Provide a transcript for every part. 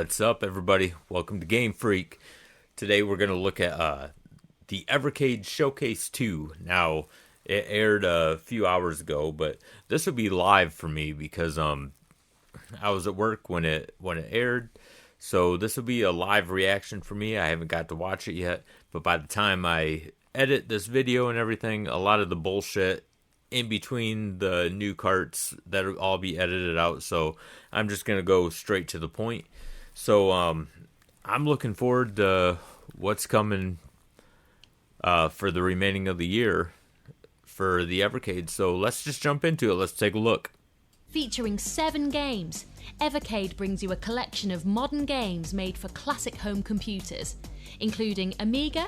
What's up, everybody? Welcome to GameFreak. Today we're going to look at the Evercade Showcase 2. Now, it aired a few hours ago, but this will be live for me because I was at work when it aired. So this will be a live reaction for me. I haven't got to watch it yet, but by the time I edit this video and everything, a lot of the bullshit in between the new carts that'll all be edited out. So I'm just going to go straight to the point. So I'm looking forward to what's coming for the remaining of the year for the Evercade. So let's just jump into it. Let's take a look. Featuring 7 games, Evercade brings you a collection of modern games made for classic home computers, including Amiga,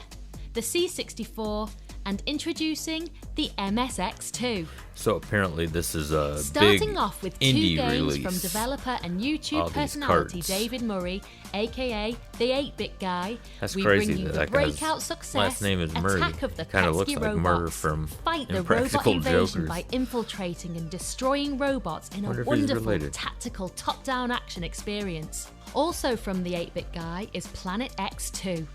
the C64, and introducing the MSX2. So apparently this is a starting big off with 2 indie games release. from developer and YouTube All these personality carts. David Murray, aka the 8-bit guy. That's we crazy bring you that the that guy's breakout success, last name is Murray. Attack of the Kinda looks Pesky like Murray Robots, from fight the robot Impractical invasion Jokers. by infiltrating and destroying robots in a Wonder if he's wonderful related. tactical top-down action experience. Also from the 8-bit guy is Planet X2,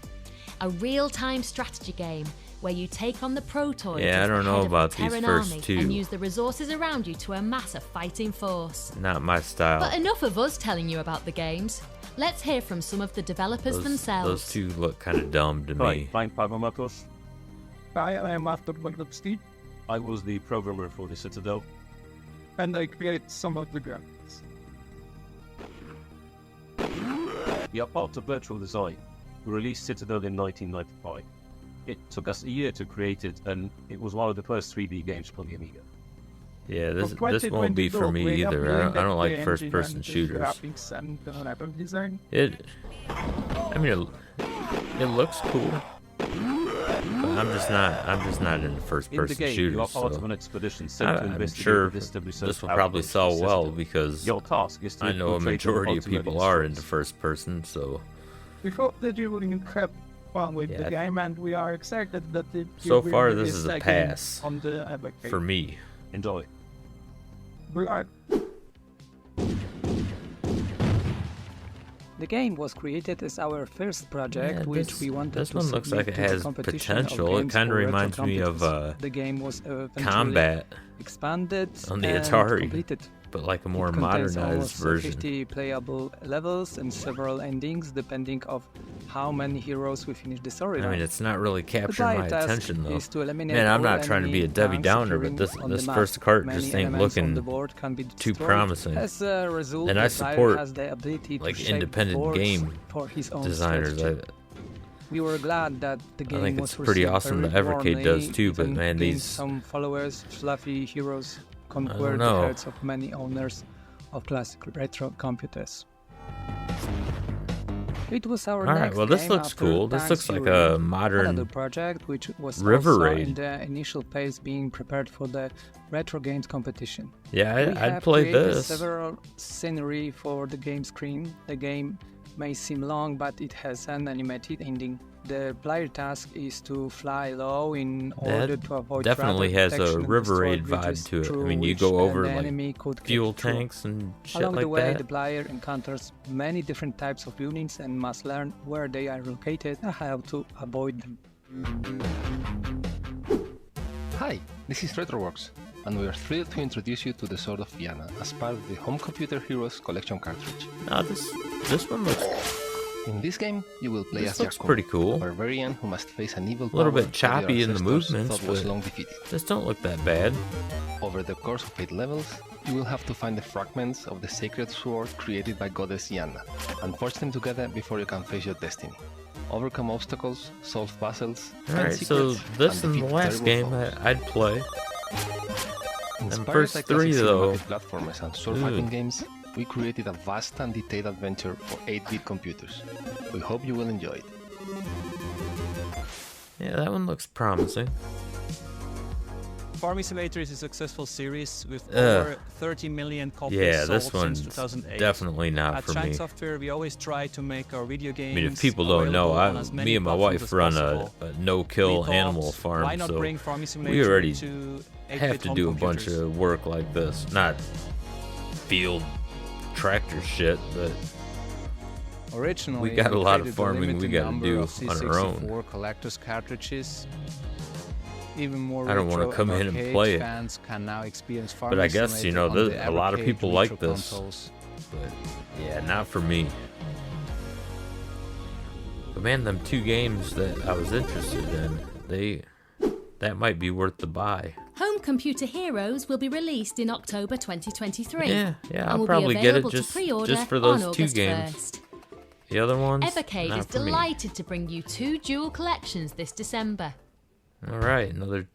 a real-time strategy game where you take on the Protoids Yeah, I as the don't know head of about the these Terran first army 2. and use the resources around you to amass a fighting force. Not my style. But enough of us telling you about the games. Let's hear from some of the developers themselves. Those 2 look kind of dumb to me. Hi, I'm Pavel Matos. Hi, I am Arthur Bagdowski, I was the programmer for the Citadel. and I create some of the graphics. We are part of Virtual Design. We released Citadel in 1995. It took us a year to create it, and it was one of the first 3D games for the Amiga. Yeah, this For won't be for 2022, me we either. I upgraded don't like the first-person engine and the shooters. graphics and the level design. I mean, it looks cool, but I'm just not into In the first-person game, you shooters. are part So of an expedition sent to I'm investigate sure the distant research this will probably outpost sell of the well Citadel. because Your task is to I know a infiltrate the majority of Ultimate people are Destroyers. into first-person. So We hope that you will have fun with Yeah. the game, and we are excited that it So will far, be this is a released again pass on the Evercade. for me. Enjoy. We are The game was created as our first project, Yeah, which we wanted this to one looks submit like it to the has competition of potential. It games kind of for retro reminds me of computers. The game was eventually Combat, expanded on the and Atari. completed. but like a more It contains modernized almost version. 50 playable levels and several endings, depending of how many heroes we finish the story. I mean, it's not really The capturing player my task attention though. is to eliminate Man, I'm all not trying to be a enemy Debbie tanks Downer, appearing but on this the map. first cart Many just ain't elements on looking the board can be too destroyed. promising. As a result, And I the player support, has the ability to like, shape independent boards game for his own designers. strategy. We were glad that the game think was it's pretty received awesome very that Evercade does warmly, too, but even man, gained these- some followers, fluffy heroes conquered the know. hearts of many owners of classic retro computers. It was our All right, next well, this game looks after cool. This Tanks looks like Fury, a modern another project which was River also Raid. in the initial phase being prepared for the retro games competition. Yeah, We I'd have play created this. several scenery for the game screen. The game may seem long, but it has an animated ending. The player task is to fly low in order to avoid Definitely radar has a detection and River destroy Raid bridges vibe to it. I through mean, you which go over the like enemy could fuel get through. tanks and shit Along like the way, that. the player encounters many different types of units and must learn where they are located and how to avoid them. Hi, this is Retroworks, and we are thrilled to introduce you to the Sword of Vienna as part of the Home Computer Heroes collection cartridge. No, this one looks In this game, you will play This as looks Jakub, pretty cool. a barbarian who must face an evil A little power bit choppy that your in the ancestors movements, thought was but- long defeated. this don't look that bad. Over the course of 8 levels, you will have to find the fragments of the sacred sword created by goddess Diana, and forge them together before you can face your destiny. Overcome obstacles, solve puzzles, find Alright, so secrets, this and and the defeat last terrible game foes. I'd play. Inspired first by 3 classic though, cinematic platformers and sword ooh. fighting games, we created a vast and detailed adventure for 8-bit computers. We hope you will enjoy it. Yeah, that one looks promising. Farming Simulator is a successful series with Ugh. over 30 million copies Yeah, sold this since one's 2008. definitely not At for Shine me. Software, we always try to make our video I games mean, if people don't know, available on as many me and my platforms wife as run possible. a We no-kill thought, animal why farm, not so bring Farming we Simulator already to have 8-bit to home do a bunch computers? of work like this. Not field tractor shit, but Originally, We got a lot of created farming we limited gotta number do of on our own. C64 collector's cartridges. Even more I don't wanna retro come in and arcade play it. fans can now experience But I Farming guess, you Simulator know, on the a lot of Evercade people retro like this. consoles. But yeah, not for me. But man, them 2 games that I was interested in, that might be worth the buy. Home Computer Heroes will be released in October 2023. Yeah, and I'll will probably be get it available just to pre-order for those on 2 August games. 1st. The other ones, Evercade not is for me. delighted to bring you 2 dual collections this December. All right, another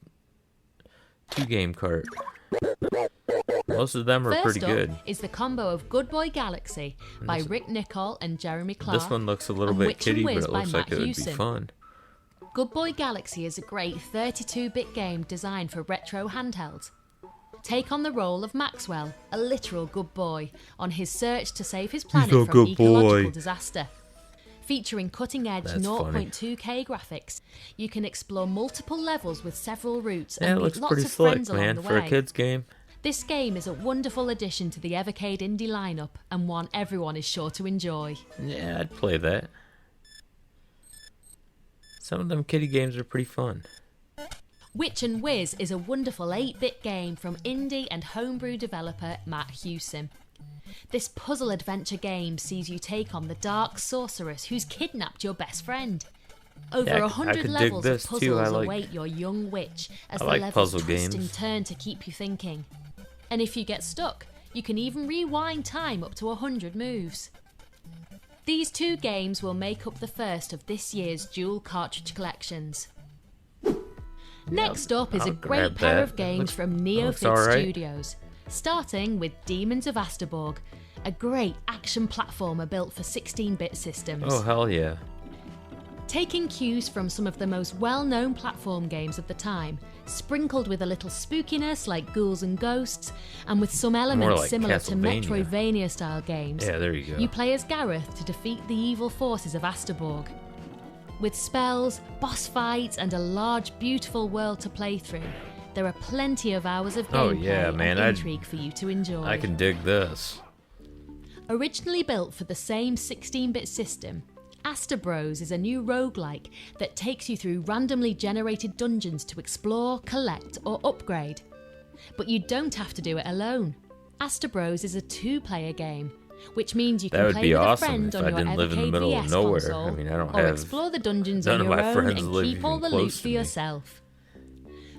2 game cart. Most of them are First pretty up good. is the combo of Good Boy Galaxy by Rick Nicol and Jeremy Clark. This one looks a little and bit Witch and kiddie, but Whiz it by looks like Matt it would be Hewson. fun. Good Boy Galaxy is a great 32-bit game designed for retro handhelds. Take on the role of Maxwell, a literal good boy, on his search to save his planet a from good ecological boy. disaster. Featuring cutting-edge That's funny. 0.2K graphics, you can explore multiple levels with several routes Yeah, and it meet looks lots pretty of slick, friends along man, the for way. a kid's game. This game is a wonderful addition to the Evercade indie lineup and one everyone is sure to enjoy. Yeah, I'd play that. Some of them kiddie games are pretty fun. Witch and Whiz is a wonderful 8-bit game from indie and homebrew developer Matt Hewson. This puzzle adventure game sees you take on the dark sorceress who's kidnapped your best friend. Over Yeah, I 100 could dig levels this of too. puzzles I like- await your young witch as I the like levels puzzle twist games. and turn to keep you thinking. And if you get stuck, you can even rewind time up to 100 moves. These 2 games will make up the first of this year's dual cartridge collections. Next up is a I'll great grab pair that. of games Looks- from looks Neofid alright. Studios, starting with Demons of Asterborg, a great action platformer built for 16-bit systems. Oh, hell yeah. Taking cues from some of the most well-known platform games of the time, sprinkled with a little spookiness like ghouls and ghosts, and with some elements like similar to Castlevania. Metroidvania-style games, Yeah, there you go. you play as Gareth to defeat the evil forces of Asterborg. With spells, boss fights, and a large, beautiful world to play through, there are plenty of hours of Oh, gameplay yeah, man, and intrigue for you to enjoy. I can dig this. Originally built for the same 16-bit system, Aster Bros is a new roguelike that takes you through randomly generated dungeons to explore, collect, or upgrade. But you don't have to do it alone. Aster Bros is a 2-player game, which means you That can would play be with awesome a friend if on I your didn't live in the Evercade middle of VS nowhere. console, I mean, I don't or have explore the dungeons none on of your my own friends and live keep all even the close loot to for me. yourself.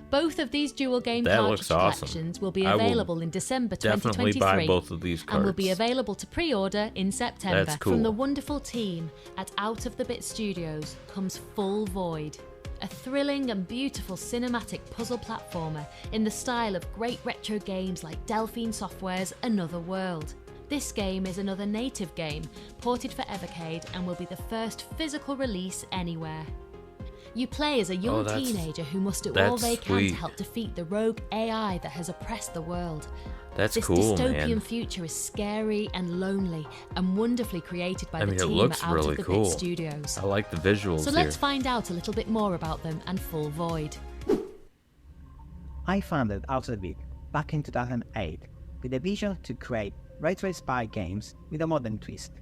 Both of these dual game That cartridge looks awesome. collections will be I will available in December Definitely 2023 buy both of these cards. and will be available to pre-order in September. That's cool. From the wonderful team at Out of the Bit Studios comes Full Void, a thrilling and beautiful cinematic puzzle platformer in the style of great retro games like Delphine Software's Another World. This game is another native game ported for Evercade and will be the first physical release anywhere. You play as a young that's- teenager who must do all that's they can sweet. to help defeat the rogue AI that has oppressed the world. That's This cool, dystopian man. future is scary and lonely and wonderfully created by I the mean, it team looks at Out really of the cool. Bit Studios. I like the visuals So here. let's find out a little bit more about them and Full Void. I founded Out of the Bit back in 2008 with a vision to create retro spy games with a modern twist.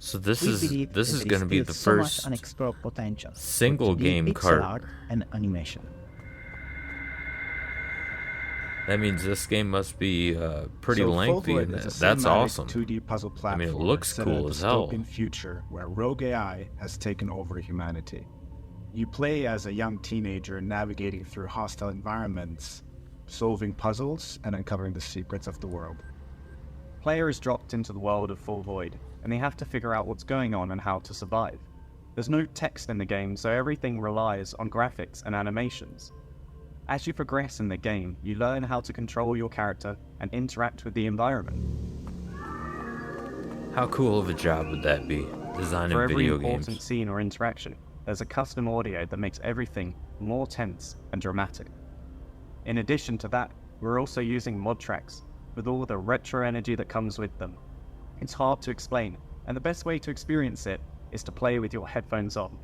So this We is believe that there going to be still the so much first unexplored potential for single 2D game pixel cart. art and animation. That means this game must be pretty So lengthy. Full And Void is a that's cinematic awesome. 2D puzzle platform. I mean, it looks set cool in a as hell. dystopian future where rogue AI has taken over humanity. You play as a young teenager navigating through hostile environments, solving puzzles and uncovering the secrets of the world. Players dropped into the world of Full Void, and they have to figure out what's going on and how to survive. There's no text in the game, so everything relies on graphics and animations. As you progress in the game, you learn how to control your character and interact with the environment. How cool of a job would that be? Designing For every video important games. scene or interaction, there's a custom audio that makes everything more tense and dramatic. In addition to that, we're also using mod tracks, with all the retro energy that comes with them. It's hard to explain, and the best way to experience it is to play with your headphones on.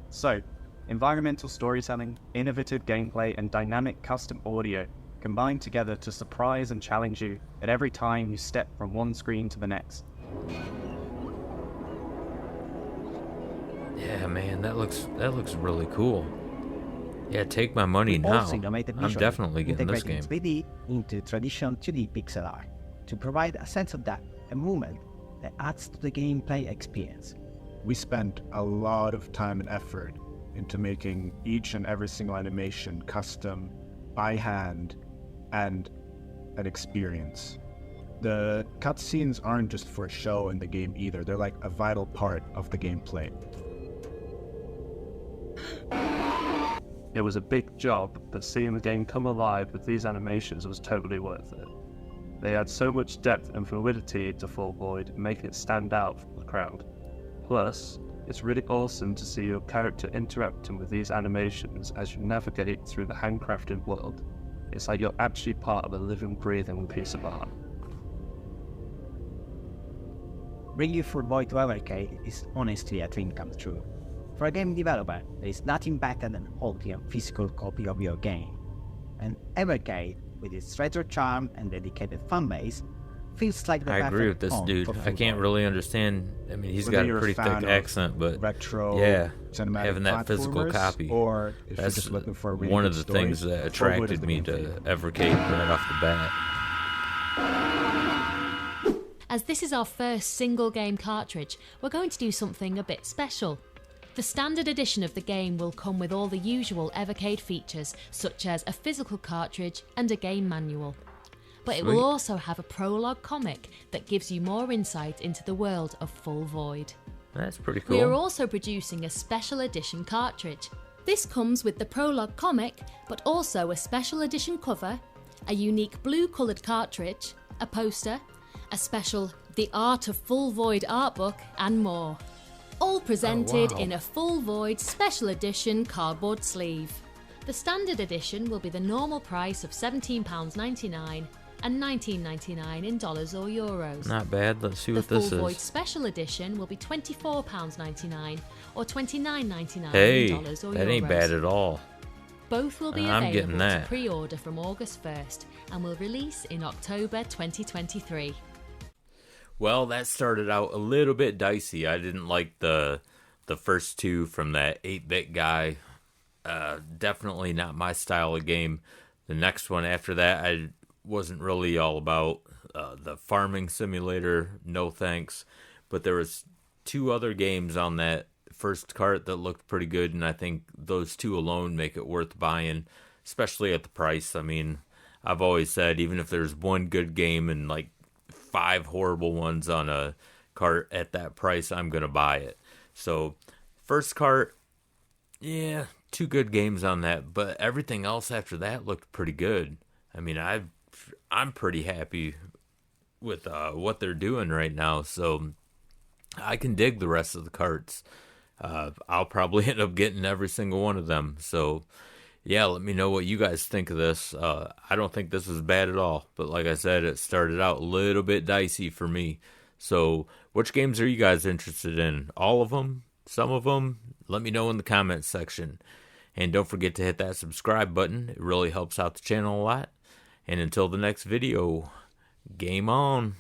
So, environmental storytelling, innovative gameplay, and dynamic custom audio combine together to surprise and challenge you at every time you step from one screen to the next. Yeah, man, that looks really cool. Yeah, take my money We now. also innovated I'm visually, definitely getting this game. integrating 3D into traditional 2D pixel art to provide a sense of depth and movement that adds to the gameplay experience. We spent a lot of time and effort into making each and every single animation custom, by hand, and an experience. The cutscenes aren't just for show in the game either, they're like a vital part of the gameplay. It was a big job, but seeing the game come alive with these animations was totally worth it. They add so much depth and fluidity to Full Void, making it stand out from the crowd. Plus, it's really awesome to see your character interacting with these animations as you navigate through the handcrafted world. It's like you're actually part of a living, breathing piece of art. Bringing Full Void to Evercade is honestly a dream come true. For a game developer, there is nothing better than holding a physical copy of your game. And Evercade, with its retro charm and dedicated fanbase, feels like the I agree with perfect this home dude. for I Full can't Void. really understand. I mean, he's Whether got you're a a pretty fan thick of accent, but retro yeah, cinematic having that physical platformers, copy. or if you're That's just looking for a really one good of the story, things that Full Void is attracted the me game to for you. Evercade right off the bat. As this is our first single game cartridge, we're going to do something a bit special. The standard edition of the game will come with all the usual Evercade features, such as a physical cartridge and a game manual. But it will Sweet. also have a prologue comic that gives you more insight into the world of Full Void. That's pretty cool. We are also producing a special edition cartridge. This comes with the prologue comic, but also a special edition cover, a unique blue coloured cartridge, a poster, a special The Art of Full Void art book, and more. All presented wow. in a Full Void special edition cardboard sleeve. The standard edition will be the normal price of £17.99 and $19.99 in dollars or euros. Not bad. Let's see The what this Full Void is. special edition will be £24.99 or $29.99 Hey, in dollars or that euros. ain't bad at all. Both will be I'm getting available to that. pre-order from August 1st and will release in October 2023. Well, that started out a little bit dicey. I didn't like the first two from that 8-bit guy. Definitely not my style of game. The next one after that, I wasn't really all about. The farming simulator, no thanks. But there was two other games on that first cart that looked pretty good, and I think those two alone make it worth buying, especially at the price. I mean, I've always said, even if there's one good game and like 5 horrible ones on a cart at that price, I'm going to buy it. So, first cart, yeah, 2 good games on that, but everything else after that looked pretty good. I mean, I'm pretty happy with what they're doing right now, so I can dig the rest of the carts. I'll probably end up getting every single one of them. So, yeah, let me know what you guys think of this. I don't think this is bad at all. But like I said, it started out a little bit dicey for me. So, which games are you guys interested in? All of them? Some of them? Let me know in the comments section. And don't forget to hit that subscribe button. It really helps out the channel a lot. And until the next video, game on.